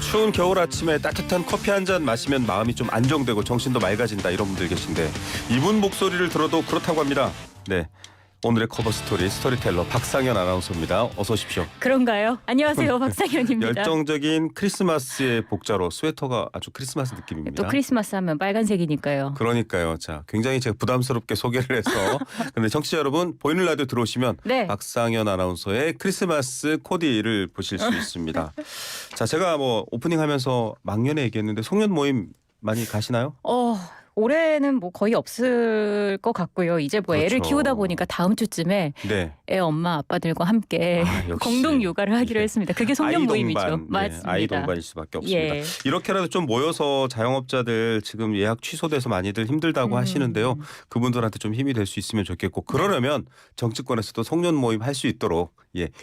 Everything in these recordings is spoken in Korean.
추운 겨울 아침에 따뜻한 커피 한 잔 마시면 마음이 좀 안정되고 정신도 맑아진다 이런 분들 계신데 이분 목소리를 들어도 그렇다고 합니다. 네, 오늘의 커버 스토리 스토리텔러 박상현 아나운서입니다. 어서 오십시오. 그런가요? 안녕하세요. 박상현입니다. 열정적인 크리스마스의 복자로 스웨터가 아주 크리스마스 느낌입니다. 또 크리스마스 하면 빨간색이니까요. 그러니까요. 자, 굉장히 제가 부담스럽게 소개를 해서 근데 청취자 여러분 보이는 라디오 들어오시면 네. 박상현 아나운서의 크리스마스 코디를 보실 수 있습니다. 자, 제가 뭐 오프닝 하면서 막년에 얘기했는데 송년 모임 많이 가시나요? 올해는 뭐 거의 없을 것 같고요. 이제 뭐 애를 그렇죠. 키우다 보니까 다음 주쯤에 네. 애 엄마 아빠들과 함께 역시. 공동 육아를 하기로 예. 했습니다. 그게 송년 아이 모임이죠. 동반, 맞습니다. 아이 동반일 수밖에 없습니다. 예. 이렇게라도 좀 모여서 자영업자들 지금 예약 취소돼서 많이들 힘들다고 하시는데요. 그분들한테 좀 힘이 될 수 있으면 좋겠고 그러려면 정치권에서도 송년 모임 할 수 있도록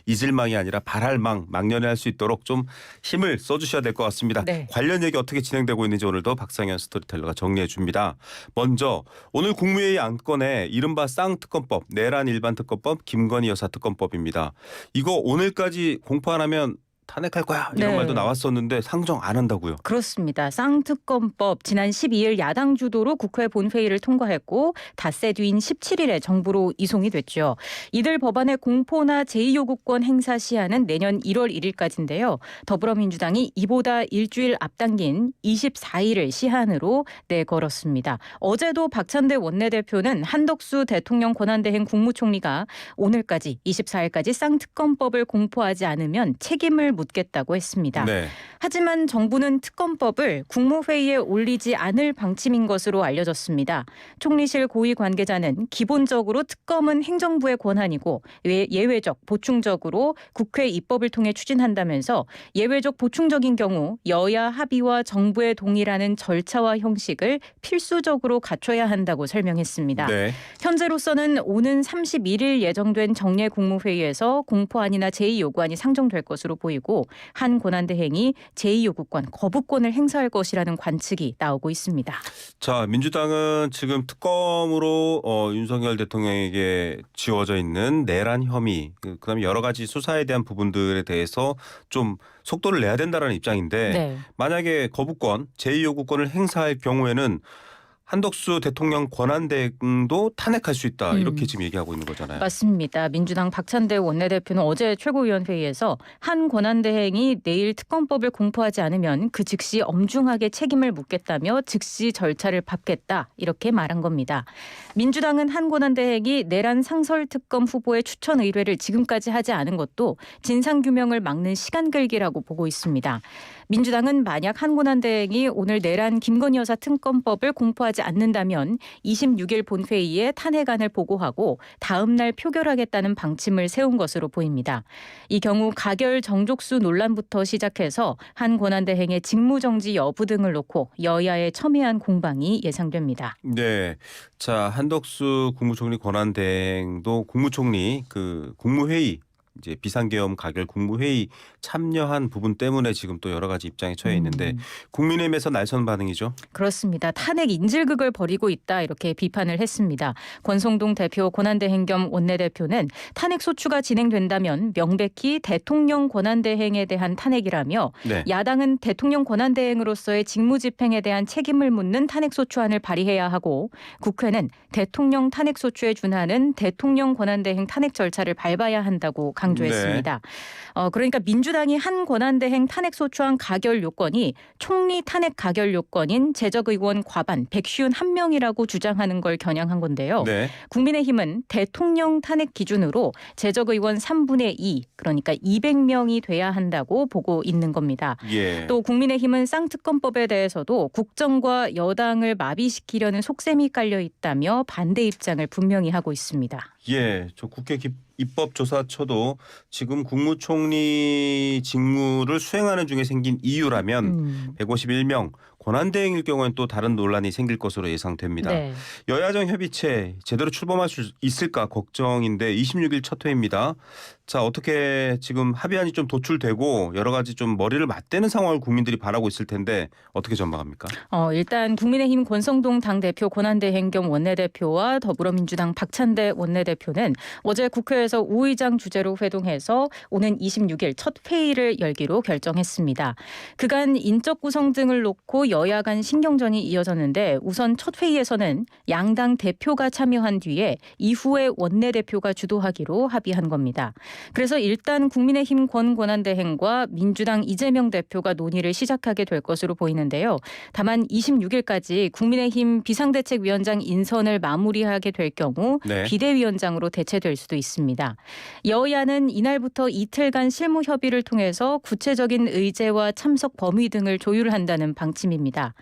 이질망이 아니라 발할망 막년에 할 수 있도록 좀 힘을 써주셔야 될 것 같습니다. 네. 관련 얘기 어떻게 진행되고 있는지 오늘도 박상현 스토리텔러가 정리해 줍니다. 먼저 오늘 국무회의 안건에 이른바 쌍특검법, 내란 일반특검법, 김건희 여사특검법입니다. 이거 오늘까지 공포 안 하면 탄핵할 거야 이런 네. 말도 나왔었는데 상정 안 한다고요. 그렇습니다. 쌍특검법 지난 12일 야당 주도로 국회 본회의를 통과했고 닷새 뒤인 17일에 정부로 이송이 됐죠. 이들 법안의 공포나 제2요구권 행사 시한은 내년 1월 1일까지인데요. 더불어민주당이 이보다 일주일 앞당긴 24일을 시한으로 내걸었습니다. 어제도 박찬대 원내대표는 한덕수 대통령 권한대행 국무총리가 오늘까지 24일까지 쌍특검법을 공포하지 않으면 책임을 묻겠다고 했습니다. 네. 하지만 정부는 특검법을 국무회의에 올리지 않을 방침인 것으로 알려졌습니다. 총리실 고위 관계자는 기본적으로 특검은 행정부의 권한이고 예외적, 보충적으로 국회 입법을 통해 추진한다면서 예외적, 보충적인 경우 여야 합의와 정부의 동의라는 절차와 형식을 필수적으로 갖춰야 한다고 설명했습니다. 네. 현재로서는 오는 31일 예정된 정례 국무회의에서 공포안이나 제2요구안이 상정될 것으로 보이고 한 권한대행이 제2요구권, 거부권을 행사할 것이라는 관측이 나오고 있습니다. 자, 민주당은 지금 특검으로 윤석열 대통령에게 지워져 있는 내란 혐의, 그다음에 여러 가지 수사에 대한 부분들에 대해서 좀 속도를 내야 된다는 입장인데 네. 만약에 거부권, 제2요구권을 행사할 경우에는 한덕수 대통령 권한대행도 탄핵할 수 있다 이렇게 지금 얘기하고 있는 거잖아요. 맞습니다. 민주당 박찬대 원내대표는 어제 최고위원회의에서 한 권한대행이 내일 특검법을 공포하지 않으면 그 즉시 엄중하게 책임을 묻겠다며 즉시 절차를 밟겠다 이렇게 말한 겁니다. 민주당은 한 권한대행이 내란 상설특검 후보의 추천 의뢰를 지금까지 하지 않은 것도 진상규명을 막는 시간 끌기라고 보고 있습니다. 민주당은 만약 한 권한대행이 오늘 내란 김건희 여사 특검법을 공포하지 않는다면 26일 본회의에 탄핵안을 보고하고 다음 날 표결하겠다는 방침을 세운 것으로 보입니다. 이 경우 가결 정족수 논란부터 시작해서 한 권한대행의 직무정지 여부 등을 놓고 여야의 첨예한 공방이 예상됩니다. 네. 자, 한덕수 국무총리 권한대행도 국무총리 국무회의 이제 비상계엄 가결 국무회의 참여한 부분 때문에 지금 또 여러 가지 입장에 처해 있는데 국민의힘에서 날선 반응이죠. 그렇습니다. 탄핵 인질극을 벌이고 있다 이렇게 비판을 했습니다. 권성동 대표 권한대행 겸 원내대표는 탄핵 소추가 진행된다면 명백히 대통령 권한대행에 대한 탄핵이라며 네. 야당은 대통령 권한대행으로서의 직무집행에 대한 책임을 묻는 탄핵소추안을 발의해야 하고 국회는 대통령 탄핵소추에 준하는 대통령 권한대행 탄핵 절차를 밟아야 한다고 강조했습니다. 그러니까 민주당이 한 권한대행 탄핵소추안 가결 요건이 총리 탄핵 가결 요건인 재적의원 과반 151명이라고 주장하는 걸 겨냥한 건데요. 네. 국민의힘은 대통령 탄핵 기준으로 재적의원 3분의 2 그러니까 200명이 돼야 한다고 보고 있는 겁니다. 예. 또 국민의힘은 쌍특검법에 대해서도 국정과 여당을 마비시키려는 속셈이 깔려 있다며 반대 입장을 분명히 하고 있습니다. 예, 저 국회 입법조사처도 지금 국무총리 직무를 수행하는 중에 생긴 이유라면 151명 권한대행일 경우엔 또 다른 논란이 생길 것으로 예상됩니다. 네. 여야정 협의체 제대로 출범할 수 있을까 걱정인데 26일 첫 회입니다. 자, 어떻게 지금 합의안이 좀 도출되고 여러 가지 좀 머리를 맞대는 상황을 국민들이 바라고 있을 텐데 어떻게 전망합니까? 일단 국민의힘 권성동 당대표 권한대행 겸 원내대표와 더불어민주당 박찬대 원내대표는 어제 국회에서 우 의장 주재로 회동해서 오는 26일 첫 회의를 열기로 결정했습니다. 그간 인적 구성 등을 놓고 여야 간 신경전이 이어졌는데 우선 첫 회의에서는 양당 대표가 참여한 뒤에 이후에 원내대표가 주도하기로 합의한 겁니다. 그래서 일단 국민의힘 권한대행과 민주당 이재명 대표가 논의를 시작하게 될 것으로 보이는데요. 다만 26일까지 국민의힘 비상대책위원장 인선을 마무리하게 될 경우 네. 비대위원장으로 대체될 수도 있습니다. 여야는 이날부터 이틀간 실무 협의를 통해서 구체적인 의제와 참석 범위 등을 조율한다는 방침입니다.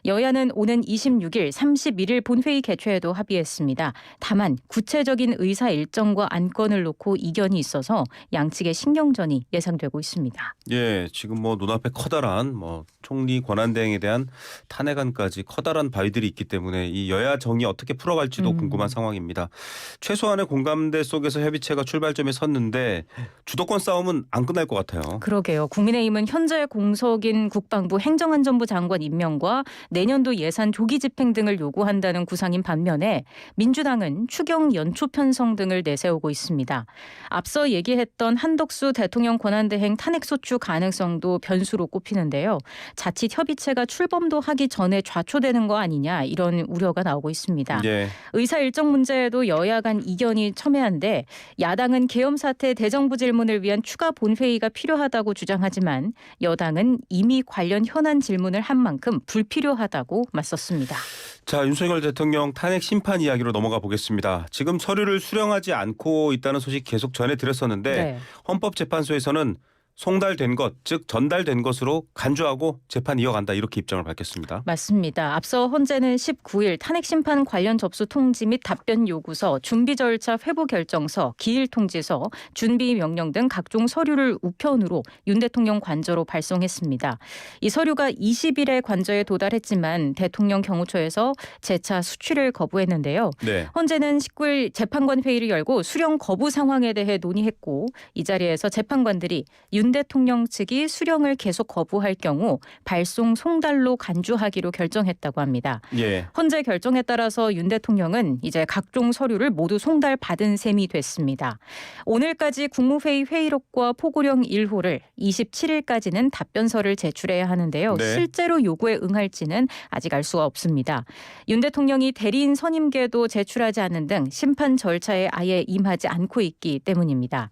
여야는 오는 26일, 31일 본회의 개최에도 합의했습니다. 다만 구체적인 의사 일정과 안건을 놓고 이견이 있어서 양측의 신경전이 예상되고 있습니다. 예, 지금 뭐 눈앞에 커다란 총리 권한대행에 대한 탄핵안까지 커다란 바위들이 있기 때문에 이 여야 정이 어떻게 풀어갈지도 궁금한 상황입니다. 최소한의 공감대 속에서 협의체가 출발점에 섰는데 주도권 싸움은 안 끝날 것 같아요. 그러게요. 국민의힘은 현재 공석인 국방부 행정안전부 장관 임명과 내년도 예산 조기 집행 등을 요구한다는 구상인 반면에 민주당은 추경 연초 편성 등을 내세우고 있습니다. 앞서 얘기했던 한덕수 대통령 권한대행 탄핵소추 가능성도 변수로 꼽히는데요. 자칫 협의체가 출범도 하기 전에 좌초되는 거 아니냐 이런 우려가 나오고 있습니다. 예. 의사 일정 문제에도 여야 간 이견이 첨예한데 야당은 계엄 사태 대정부 질문을 위한 추가 본회의가 필요하다고 주장하지만 여당은 이미 관련 현안 질문을 한 만큼 불필요하다고 맞섰습니다. 자, 윤석열 대통령 탄핵 심판 이야기로 넘어가 보겠습니다. 지금 서류를 수령하지 않고 있다는 소식 계속 전해드렸었는데 네. 헌법재판소에서는 송달된 것, 즉 전달된 것으로 간주하고 재판 이어간다 이렇게 입장을 밝혔습니다. 맞습니다. 앞서 헌재는 19일 탄핵심판 관련 접수 통지 및 답변 요구서, 준비 절차 회부 결정서, 기일 통지서, 준비 명령 등 각종 서류를 우편으로 윤 대통령 관저로 발송했습니다. 이 서류가 20일에 관저에 도달했지만 대통령 경호처에서 재차 수취를 거부했는데요. 네. 헌재는 19일 재판관 회의를 열고 수령 거부 상황에 대해 논의했고 이 자리에서 재판관들이 윤 대통령 측이 수령을 계속 거부할 경우 발송 송달로 간주하기로 결정했다고 합니다. 예. 헌재 결정에 따라서 윤 대통령은 이제 각종 서류를 모두 송달받은 셈이 됐습니다. 오늘까지 국무회의 회의록과 포고령 1호를 27일까지는 답변서를 제출해야 하는데요. 네. 실제로 요구에 응할지는 아직 알 수가 없습니다. 윤 대통령이 대리인 선임계도 제출하지 않는 등 심판 절차에 아예 임하지 않고 있기 때문입니다.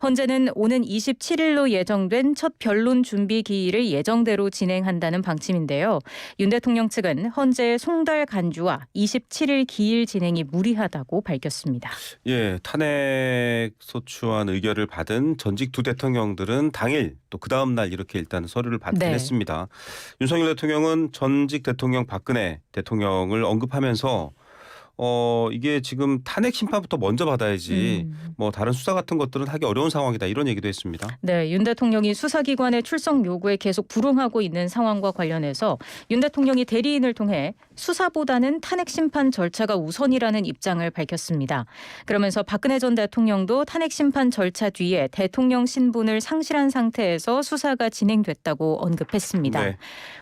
헌재는 오는 27일로 예정된 첫 변론 준비 기일을 예정대로 진행한다는 방침인데요. 윤 대통령 측은 헌재의 송달 간주와 27일 기일 진행이 무리하다고 밝혔습니다. 예, 탄핵 소추안 의결을 받은 전직 두 대통령들은 당일 또 그 다음 날 이렇게 일단 서류를 받긴 네. 했습니다. 윤석열 대통령은 전직 대통령 박근혜 대통령을 언급하면서 이게 지금 탄핵 심판부터 먼저 받아야지 뭐 다른 수사 같은 것들은 하기 어려운 상황이다 이런 얘기도 했습니다. 네, 윤 대통령이 수사기관의 출석 요구에 계속 불응하고 있는 상황과 관련해서 윤 대통령이 대리인을 통해 수사보다는 탄핵 심판 절차가 우선이라는 입장을 밝혔습니다. 그러면서 박근혜 전 대통령도 탄핵 심판 절차 뒤에 대통령 신분을 상실한 상태에서 수사가 진행됐다고 언급했습니다. 네.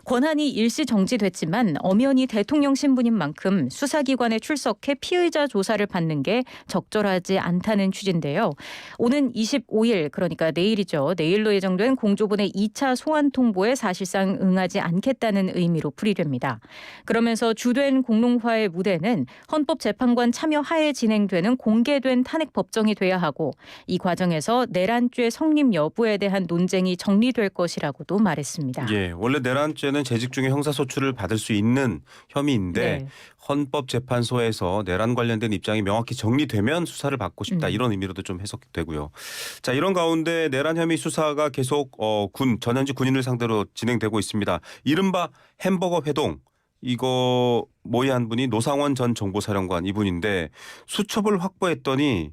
권한이 일시 정지됐지만 엄연히 대통령 신분인 만큼 수사기관에 출석해 피의자 조사를 받는 게 적절하지 않다는 취지인데요. 오는 25일 그러니까 내일이죠. 내일로 예정된 공조본의 2차 소환 통보에 사실상 응하지 않겠다는 의미로 풀이됩니다. 그러면서 주된 공론화의 무대는 헌법재판관 참여 하에 진행되는 공개된 탄핵 법정이 돼야 하고 이 과정에서 내란죄 성립 여부에 대한 논쟁이 정리될 것이라고도 말했습니다. 예, 원래 내란죄는 재직 중에 형사소추를 받을 수 있는 혐의인데 네. 헌법재판소에서 내란 관련된 입장이 명확히 정리되면 수사를 받고 싶다 이런 의미로도 좀 해석되고요. 자, 이런 가운데 내란 혐의 수사가 계속 전현직 군인을 상대로 진행되고 있습니다. 이른바 햄버거 회동. 이거 모의한 분이 노상원 전 정보사령관 이분인데 수첩을 확보했더니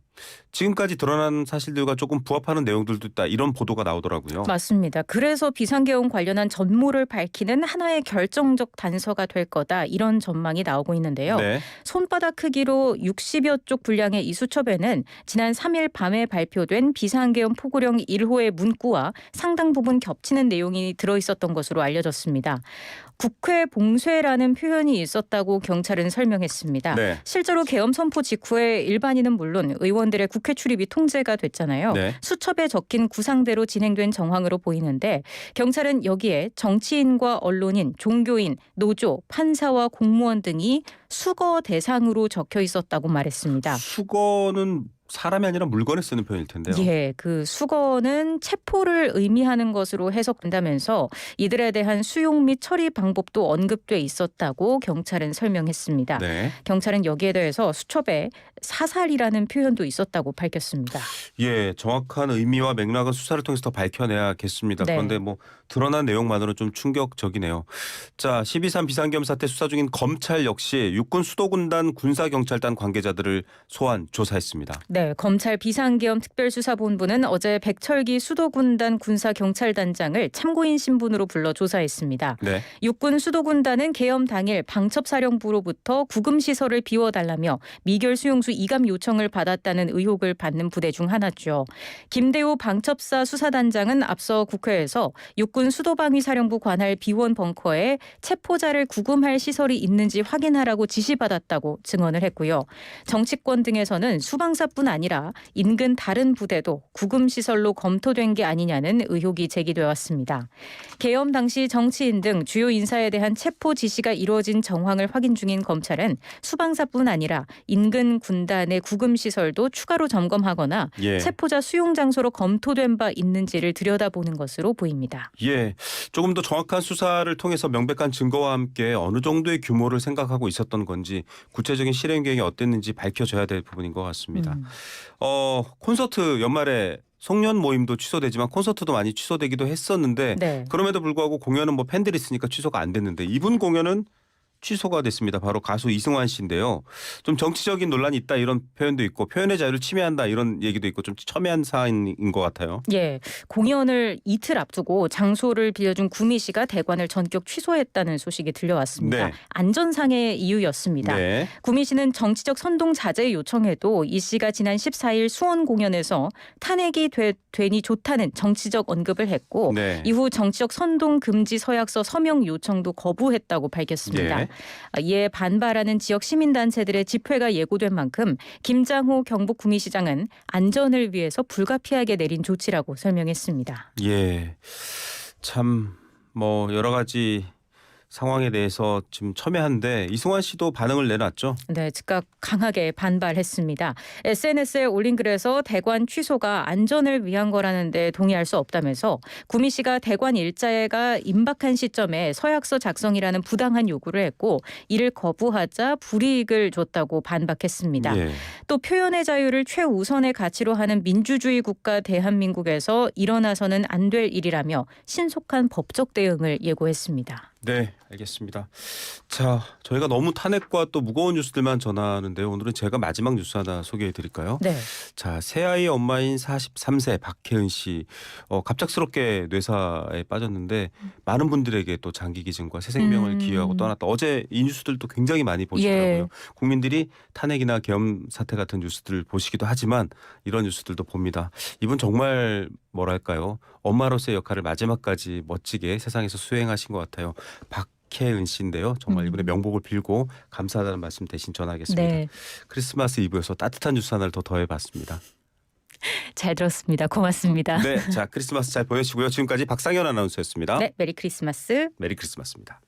지금까지 드러난 사실들과 조금 부합하는 내용들도 있다. 이런 보도가 나오더라고요. 맞습니다. 그래서 비상계엄 관련한 전모를 밝히는 하나의 결정적 단서가 될 거다. 이런 전망이 나오고 있는데요. 네. 손바닥 크기로 60여 쪽 분량의 이 수첩에는 지난 3일 밤에 발표된 비상계엄 포고령 1호의 문구와 상당 부분 겹치는 내용이 들어있었던 것으로 알려졌습니다. 국회 봉쇄라는 표현이 있었다고 경찰은 설명했습니다. 네. 실제로 계엄 선포 직후에 일반인은 물론 의원들의 국회 출입이 통제가 됐잖아요. 네. 수첩에 적힌 구상대로 진행된 정황으로 보이는데 경찰은 여기에 정치인과 언론인, 종교인, 노조, 판사와 공무원 등이 수거 대상으로 적혀 있었다고 말했습니다. 수거는 사람이 아니라 물건에 쓰는 표현일 텐데요. 예, 그 수거는 체포를 의미하는 것으로 해석된다면서 이들에 대한 수용 및 처리 방법도 언급돼 있었다고 경찰은 설명했습니다. 네. 경찰은 여기에 대해서 수첩에 사살이라는 표현도 있었다고 밝혔습니다. 예, 정확한 의미와 맥락은 수사를 통해서 더 밝혀내야겠습니다. 네. 그런데 뭐 드러난 내용만으로 좀 충격적이네요. 자, 12.3 비상계엄 사태 수사 중인 검찰 역시 육군 수도군단 군사경찰단 관계자들을 소환 조사했습니다. 네, 검찰 비상계엄 특별수사본부는 어제 백철기 수도군단 군사경찰단장을 참고인 신분으로 불러 조사했습니다. 네. 육군 수도군단은 계엄 당일 방첩사령부로부터 구금시설을 비워달라며 미결 수용소 이감 요청을 받았다는 의혹을 받는 부대 중 하나죠. 김대호 방첩사 수사단장은 앞서 국회에서 육군 수도방위사령부 관할 비원 벙커에 체포자를 구금할 시설이 있는지 확인하라고 지시받았다고 증언을 했고요. 정치권 등에서는 수방사뿐 아니라 인근 다른 부대도 구금시설로 검토된 게 아니냐는 의혹이 제기되어 왔습니다. 계엄 당시 정치인 등 주요 인사에 대한 체포 지시가 이루어진 정황을 확인 중인 검찰은 수방사뿐 아니라 인근 군단의 구금시설도 추가로 점검하거나 예. 체포자 수용 장소로 검토된 바 있는지를 들여다보는 것으로 보입니다. 예, 조금 더 정확한 수사를 통해서 명백한 증거와 함께 어느 정도의 규모를 생각하고 있었던 건지 구체적인 실행 계획이 어땠는지 밝혀져야 될 부분인 것 같습니다. 콘서트 연말에 송년 모임도 취소되지만 콘서트도 많이 취소되기도 했었는데 네. 그럼에도 불구하고 공연은 뭐 팬들이 있으니까 취소가 안 됐는데 이분 공연은 취소가 됐습니다. 바로 가수 이승환 씨인데요. 좀 정치적인 논란이 있다 이런 표현도 있고 표현의 자유를 침해한다 이런 얘기도 있고 좀 첨예한 사안인 것 같아요. 예, 공연을 이틀 앞두고 장소를 빌려준 구미 씨가 대관을 전격 취소했다는 소식이 들려왔습니다. 네. 안전상의 이유였습니다. 네. 구미 씨는 정치적 선동 자제 요청에도 이 씨가 지난 14일 수원 공연에서 탄핵이 되니 좋다는 정치적 언급을 했고 네. 이후 정치적 선동 금지 서약서 서명 요청도 거부했다고 밝혔습니다. 예. 이에 반발하는 지역 시민단체들의 집회가 예고된 만큼 김장호 경북 구미시장은 안전을 위해서 불가피하게 내린 조치라고 설명했습니다. 예. 참 뭐 여러 가지 상황에 대해서 지금 첨예한데 이승환 씨도 반응을 내놨죠. 네, 즉각 강하게 반발했습니다. SNS에 올린 글에서 대관 취소가 안전을 위한 거라는데 동의할 수 없다면서 구미 씨가 대관 일자가 임박한 시점에 서약서 작성이라는 부당한 요구를 했고 이를 거부하자 불이익을 줬다고 반박했습니다. 예. 또 표현의 자유를 최우선의 가치로 하는 민주주의 국가 대한민국에서 일어나서는 안 될 일이라며 신속한 법적 대응을 예고했습니다. 네, 알겠습니다. 자, 저희가 너무 탄핵과 또 무거운 뉴스들만 전하는데요. 오늘은 제가 마지막 뉴스 하나 소개해 드릴까요? 네. 자, 새아이 엄마인 43세 박혜은 씨 갑작스럽게 뇌사에 빠졌는데 많은 분들에게 또 장기 기증과 새 생명을 기여하고 떠났다. 어제 이 뉴스들도 굉장히 많이 보시더라고요. 예. 국민들이 탄핵이나 계엄 사태 같은 뉴스들을 보시기도 하지만 이런 뉴스들도 봅니다. 이분 정말 뭐랄까요? 엄마로서의 역할을 마지막까지 멋지게 세상에서 수행하신 것 같아요. 박혜은 씨인데요. 정말 이분의 명복을 빌고 감사하다는 말씀 대신 전하겠습니다. 네. 크리스마스 이브여서 따뜻한 뉴스 하나를 더 더해봤습니다. 잘 들었습니다. 고맙습니다. 네, 자 크리스마스 잘 보내시고요. 지금까지 박상현 아나운서였습니다. 네, 메리 크리스마스. 메리 크리스마스입니다.